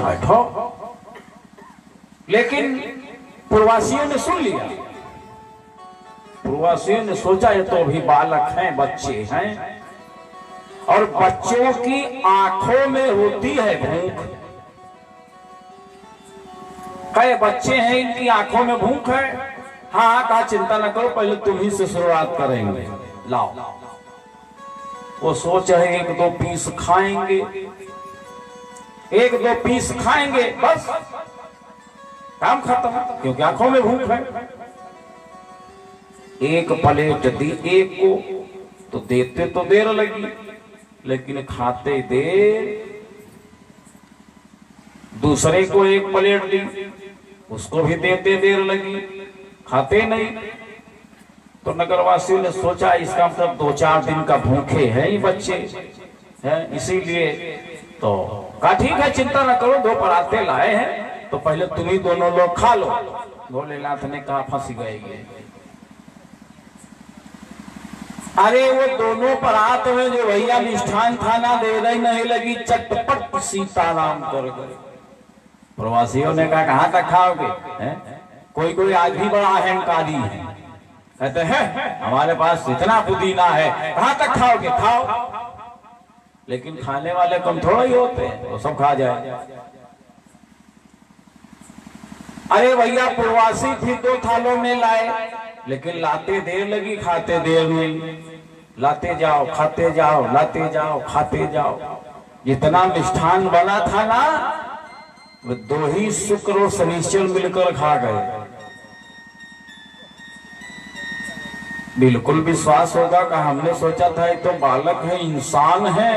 बैठो। लेकिन पूर्ववासियों ने सुन लिया। पूर्ववासियों ने सोचा ये तो अभी बालक हैं, बच्चे हैं, और बच्चों की आंखों में होती है भूख। कई बच्चे हैं, इनकी आंखों में भूख है। हाँ कहा चिंता न करो, पहले तुम्ही से शुरुआत करेंगे, लाओ। वो सोच है 1-2 पीस खाएंगे, 1-2 पीस खाएंगे, बस काम खत्म, क्योंकि आंखों में भूख है। एक प्लेट दी एक को, तो देते तो देर लगी, लेकिन खाते देर। दूसरे को एक प्लेट दी, उसको भी देते देर लगी, खाते नहीं। तो नगरवासियों ने सोचा इसका मतलब 2-4 दिन का भूखे हैं ये बच्चे हैं, इसीलिए तो कहा ठीक है चिंता न करो, 2 पराठे लाए हैं, तो पहले तुम ही दोनों लोग खा लो। भोलेनाथ ने कहा फंस गए ये। अरे वो दोनों परात में जो भैया मिष्ठान खाना दे रही नहीं लगी, चटपट सीताराम कर गए। प्रवासियों ने कहा कहां तक खाओगे? कोई कोई आज भी बड़ा अहंकारी है, कहते हैं हमारे पास इतना पुदीना है, कहां तक खाओगे? खाओ। लेकिन खाने वाले कम थोड़ा ही होते हैं, वो सब खा जाए। अरे भैया प्रवासी फिर 2 थालों में लाए, लेकिन लाते देर लगी, खाते देर नहीं। लाते जाओ खाते जाओ, लाते जाओ खाते जाओ। जितना मिष्ठान बना था ना, वो 2 ही शुक्र और शनिश्चर मिलकर खा गए। बिल्कुल विश्वास होगा कि हमने सोचा था ये तो बालक है, इंसान है?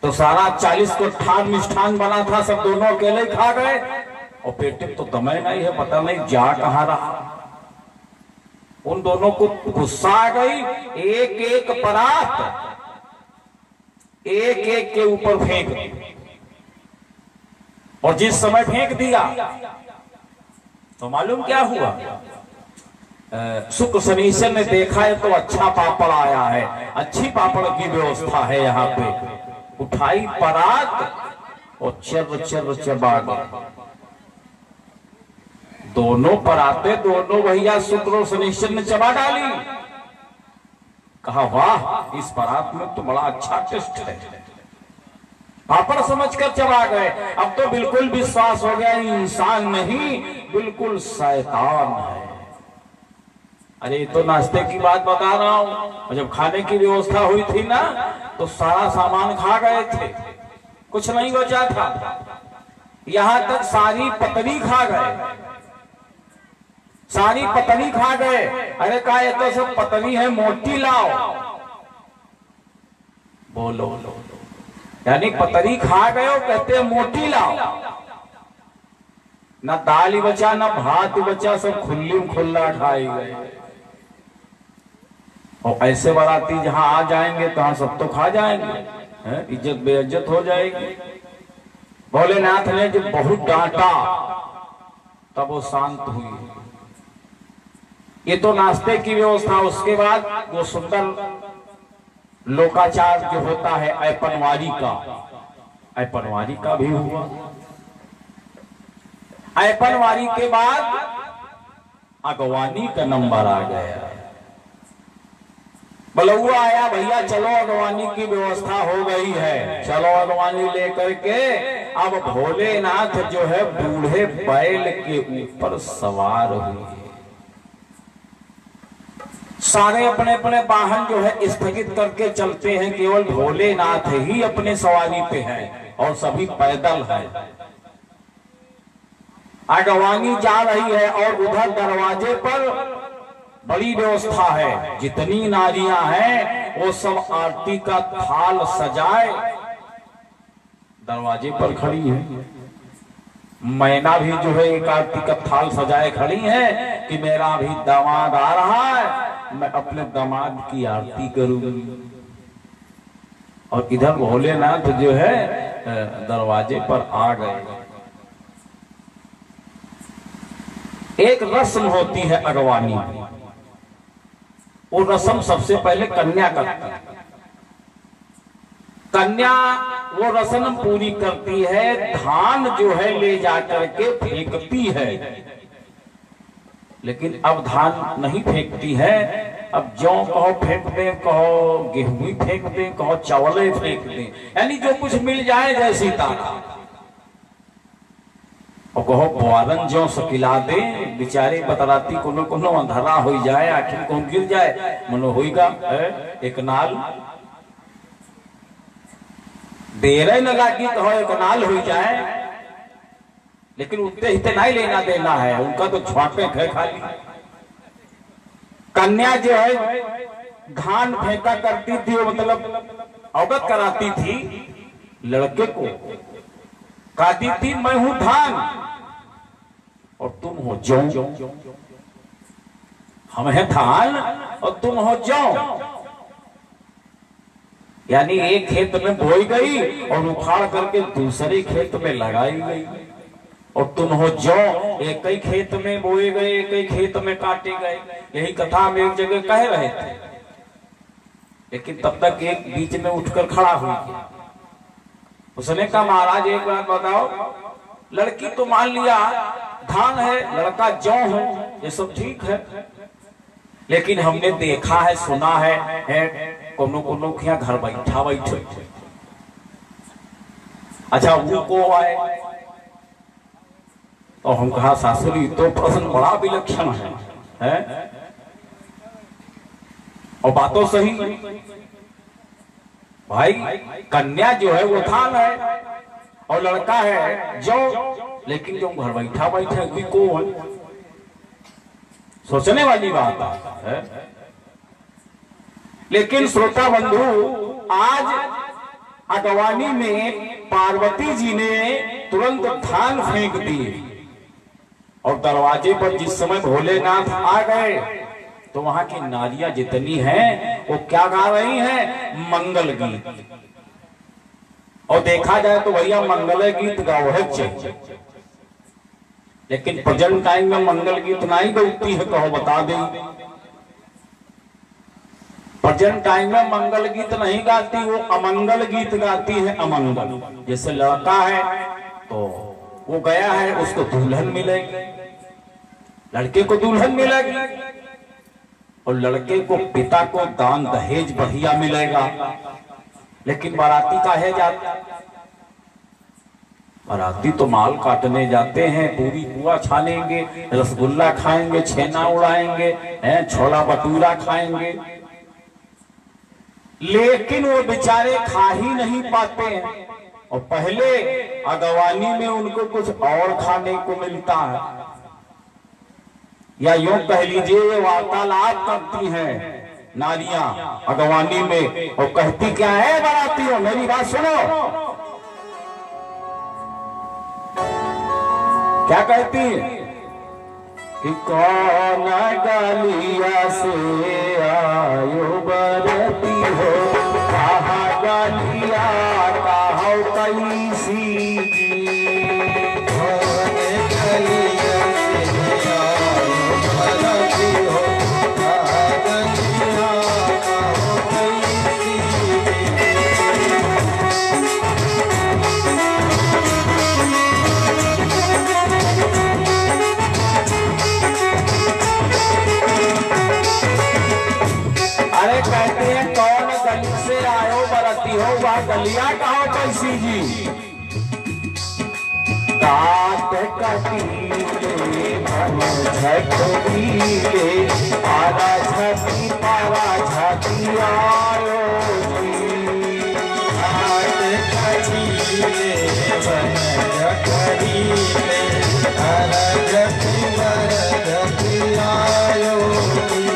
तो सारा 40 को ठान मिष्ठान बना था, सब दोनों अकेले खा गए, और पेट तो दमे नहीं है, पता नहीं जा कहां रहा। उन दोनों को गुस्सा आ गई, एक परात एक के ऊपर फेंक दी। और जिस समय फेंक दिया तो मालूम क्या हुआ? शुक्र शनिश्चर ने देखा है तो अच्छा पापड़ आया है, अच्छी पापड़ की व्यवस्था है यहाँ पे। उठाई परात और चर चबा गए। दोनों पराते दोनों भैया शुक्र और शनिश्चर ने चबा डाली। कहा वाह, इस परात में तो बड़ा अच्छा टेस्ट है। पापड़ समझकर चबा गए। अब तो बिल्कुल विश्वास हो गया इंसान नहीं, बिल्कुल शैतान है। अरे तो नाश्ते की बात बता रहा हूं, जब खाने की व्यवस्था हुई थी ना, तो सारा सामान खा गए थे, कुछ नहीं बचा था। यहां तक सारी पतली खा गए, सारी पतली खा गए। अरे कहा ये तो सब पतली है, मोटी लाओ। बोलो, यानी पतली खा गए और कहते हैं मोटी लाओ। ना दाल ही बचा, ना भात ही बचा, सब खुल्ली खुल्ला खाई गए। और ऐसे बाराती जहां आ जाएंगे तहां सब तो खा जाएंगे, इज्जत बेइज्जत हो जाएगी। भोलेनाथ ने जब बहुत डांटा तब वो शांत हुई। ये तो नाश्ते की व्यवस्था। उसके बाद वो सुंदर लोकाचार जो होता है ऐपनवारी का भी हुआ। ऐपनवारी के बाद अगवानी का नंबर आ गया। बलुआ आया, भैया चलो अगवानी की व्यवस्था हो गई है, चलो अगवानी लेकर के। अब भोलेनाथ जो है बूढ़े बैल के ऊपर सवार हुए। सारे अपने अपने वाहन जो है स्थगित करके चलते हैं, केवल भोलेनाथ ही अपने सवारी पे हैं और सभी पैदल हैं। अगवानी जा रही है और उधर दरवाजे पर बड़ी व्यवस्था है। जितनी नारियां हैं वो सब आरती का थाल सजाए दरवाजे पर खड़ी है। मैना भी जो है एक आरती का थाल सजाए खड़ी है कि मेरा भी दामाद आ रहा है, मैं अपने दामाद की आरती करूंगी। और इधर भोलेनाथ जो है दरवाजे पर आ गए। एक रस्म होती है अगवानी में, वो रस्म सबसे पहले कन्या करती है। कन्या वो रस्म पूरी करती है, धान जो है ले जाकर के फेंकती है, लेकिन अब धान नहीं फेंकती है। अब जौ कहो फेंक दे, कहो गेहूं ही फेंक दे, कहो चावल ही फेंक दे, यानी जो कुछ मिल जाए जैसी तारा। और कहो बुआरन जो सकिला दे, बेचारे बतराती कोनो कोनो अंधरा हो जाए, आखिर कौन गिर जाए, मनो होगा एक नाल देर लगा कि कहो एक नाल हो जाए, लेकिन उतने हिते नहीं लेना देना है, उनका तो छापे है खाली। कन्या जो है धान फेंका करती थी, वो मतलब अवगत कराती थी लड़के को, कहती थी मैं हूं धान और तुम हो जौ, हम हैं धान और तुम हो जौ, यानी एक खेत में बोई गई और उखाड़ करके दूसरे खेत में लगाई गई, और तुम हो जौ, एक ही खेत में बोए गए, एक ही खेत में काटे गए। यही कथा हम एक जगह कह रहे थे, लेकिन तब तक एक बीच में उठकर खड़ा हुई, उसने कहा महाराज एक बात बताओ, लड़की तो मान लिया धान है, लड़का जौ है, ये सब ठीक है, लेकिन हमने देखा है सुना है कोनो कोनो क्या घर बैठा बैठे, अच्छा उनको आए, और हम कहा सासुरी तो प्रश्न बड़ा विलक्षण है? और बातों सही भाई, कन्या जो है वो धान है और लड़का है जौ, लेकिन जो घर बैठा बैठे भी को है, सोचने वाली बात है। लेकिन श्रोता बंधु, आज अगवानी में पार्वती जी ने तुरंत धान फेंक दिए, और दरवाजे पर जिस समय भोलेनाथ आ गए तो वहां की नारियां जितनी हैं वो क्या गा रही हैं? मंगल गीत। और देखा जाए तो भैया मंगल गीत गाओ है चाहिए, लेकिन प्रेजेंट टाइम में मंगल गीत नहीं गौती है, कहो बता दें। प्रेजेंट टाइम में मंगल गीत नहीं गाती, वो अमंगल गीत गाती है, अमंगल। जैसे लड़का है तो वो गया है, उसको दुल्हन मिलेगी, लड़के को दुल्हन मिलेगी, और लड़के को पिता को दान दहेज बढ़िया मिलेगा, लेकिन बाराती काहे जाते? बाराती तो माल काटने जाते हैं, पूरी पुआ छानेंगे, रसगुल्ला खाएंगे, छेना उड़ाएंगे, छोला भटूरा खाएंगे, लेकिन वो बेचारे खा ही नहीं पाते हैं। और पहले अगवानी में उनको कुछ और खाने को मिलता है, या यूं कह लीजिए वार्तालाप करती हैं नारियां अगवानी में, और कहती क्या है बारातियों, मेरी बात सुनो, क्या कहती है कि कौन गलिया से आयो बरती हो, कहा गलिया कहो कैसी जी, कौन गलिया से आयो बरती हो, कहा गलिया कहो कैसी कहते हैं कौन गली से आयो बरती हो, वह गलिया कहो कैसी जी, काट कटीले मन झटकीले, पारा झटी पारा झटी आयो जी, काट कटीले मन झटकीले, पारा झटी पारा झटी आयो जी।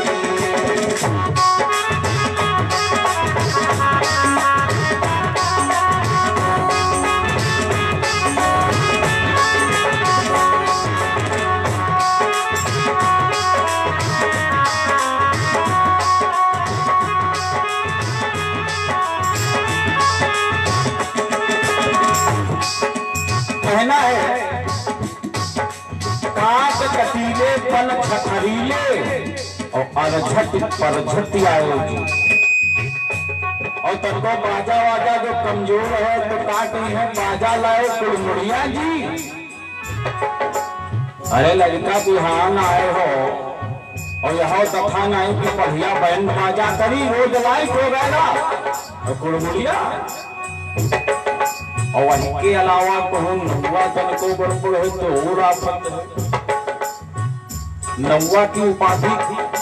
कहना है काट कटीले पल छठरीले, और अरझट परझट आयो जी, और तनको बाजा वाजा जो कमजोर है तो काट नहीं है, बाजा लाए कुड़मुड़िया जी। अरे लड़का बिहान आए हो और यह कथा नहीं कि बढ़िया बैंड बाजा करी रोज लाइट हो गया और कुड़मुड़िया। और वही के अलावा कहूँ नौवा तनको गड़बड़ है तो और आफत है। नौवा की उपाधि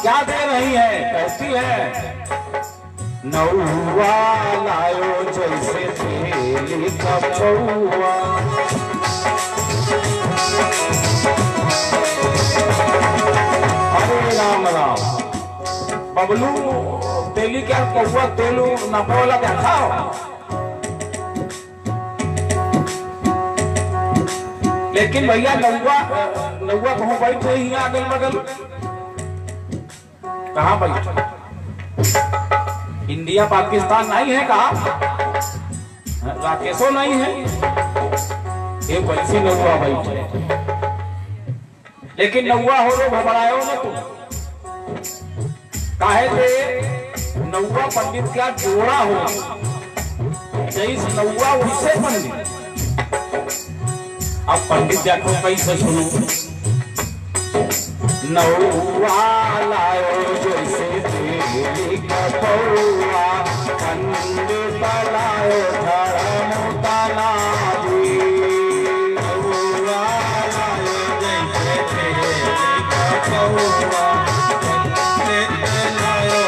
क्या दे रही है? कहती है नौवा लायो जैसे तेली का पौवा। अरे राम राम बबलू तेली क्या पौवा तेलू नपौला देखा। लेकिन भैया नौवा कहूँ बैठ रही है अगल बगल, कहाँ बैठ? इंडिया पाकिस्तान नहीं है कहा, राकेशो नहीं है, ये वैसी नौवा बैठे। लेकिन नौवा हो रो घबरायो न तुम, काहे थे नौवा पंडित क्या जोड़ा हो, जैस नौवा उससे पंडित। अब पंडित जाको कैसे सुनो, नौवा लायो जैसे तेली का पौवा, पंडित लायो धर्म तानाजी। नौवा लायो जैसे तेली का पौवा, पंडित लायो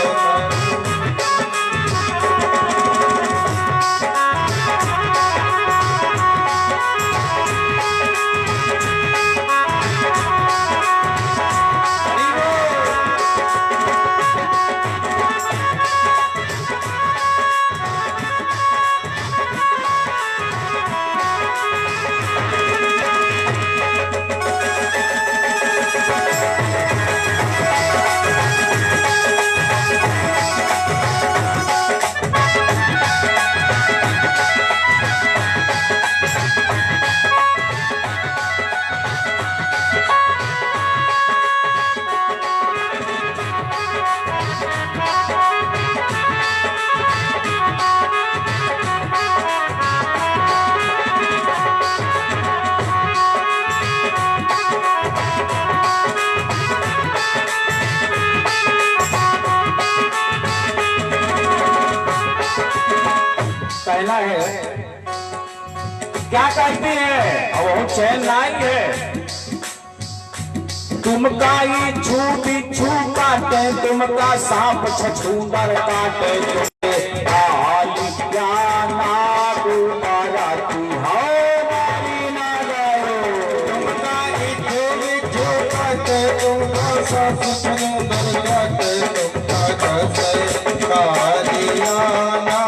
कहना है क्या कहती है, अब वो चैन नहीं है। तुमका इच्छू बिच्छू काटे, तुमका सांप छछूंदर काटे, तुमका इच्छू बिच्छू काटे, तुमका सांप छछूंदर काटे, तुमका कैसे कालियाना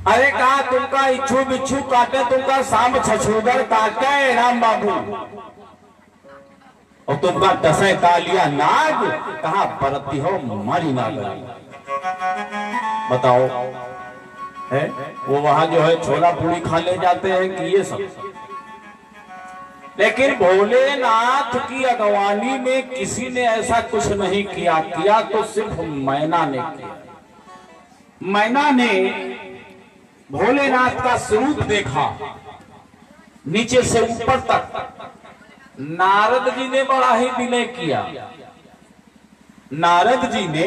अरे कहा तुमका इच्छू बिच्छू काटे, तुमका सांप छछूदर काटे राम बाबू, और तुमका दसे कालिया नाग कहा परती हो मारी नाग। बताओ है वो वहां जो है छोला पूरी खा ले जाते हैं कि ये सब। लेकिन भोलेनाथ की अगवानी में किसी ने ऐसा कुछ नहीं किया, किया तो सिर्फ मैना ने किया। मैना ने भोलेनाथ का स्वरूप देखा नीचे से ऊपर तक। नारद जी ने बड़ा ही विनय किया, नारद जी ने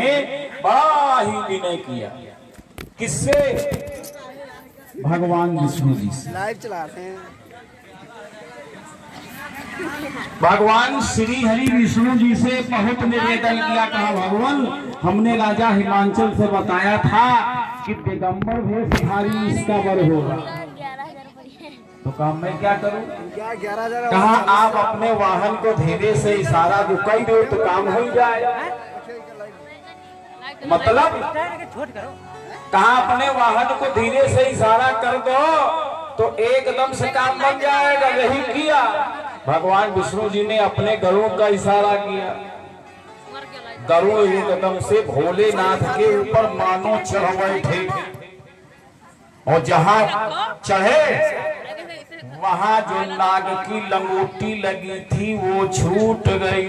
बड़ा ही विनय किया। किससे? भगवान विष्णु जी से। लाइव चलाते हैं। भगवान श्री हरि विष्णु जी से बहुत निवेदन किया, कहा भगवान हमने राजा हिमांचल से बताया था कि दिगंबर भेषधारी इसका वर होगा। तो काम मैं क्या करूं? क्या 11,000 कहा आप अपने वाहन को धीरे से इशारा रुकाई दो तो काम हो जाए। मतलब कहा अपने वाहन को धीरे से इशारा कर दो तो एकदम से काम बन जाएगा। यही किया भगवान विष्णु जी ने अपने गरुड़ का इशारा किया। गरुड़ एकदम से भोलेनाथ के ऊपर मानो चढ़ बैठे और जहां चढ़े वहां जो नाग की लंगोटी लगी थी वो छूट गई।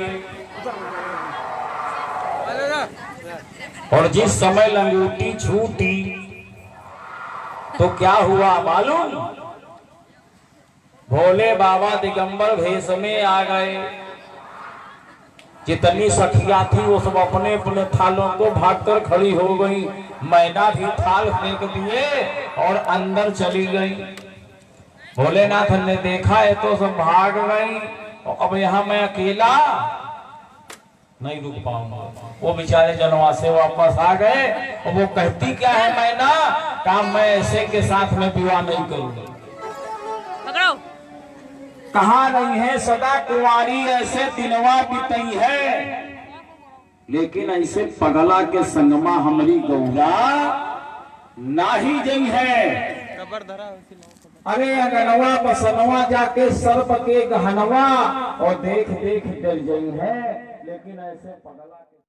और जिस समय लंगोटी छूटी तो क्या हुआ मालूम? भोले बाबा दिगंबर भेष में आ गए। जितनी सखियां थी वो सब अपने अपने थालों को भागकर खड़ी हो गई। मैना भी थाल फेंक दिए और अंदर चली गई। भोलेनाथ ने देखा है तो सब भाग गई। अब यहाँ मैं अकेला नहीं रुक पाऊंगा। वो बेचारे जनवा से वापस आ गए और वो कहती क्या है मैना, काम मैं ऐसे के साथ में विवाह नहीं करूंगा। कहाँ नहीं है सदा कुंवारी ऐसे दिनवा बीतई है, लेकिन ऐसे पगला के संगमा हमारी गौरा नाही जई है। अरे अगनवा बसनवा जाके सर्प के गहनवा और देख देख डर गई है, लेकिन ऐसे पगला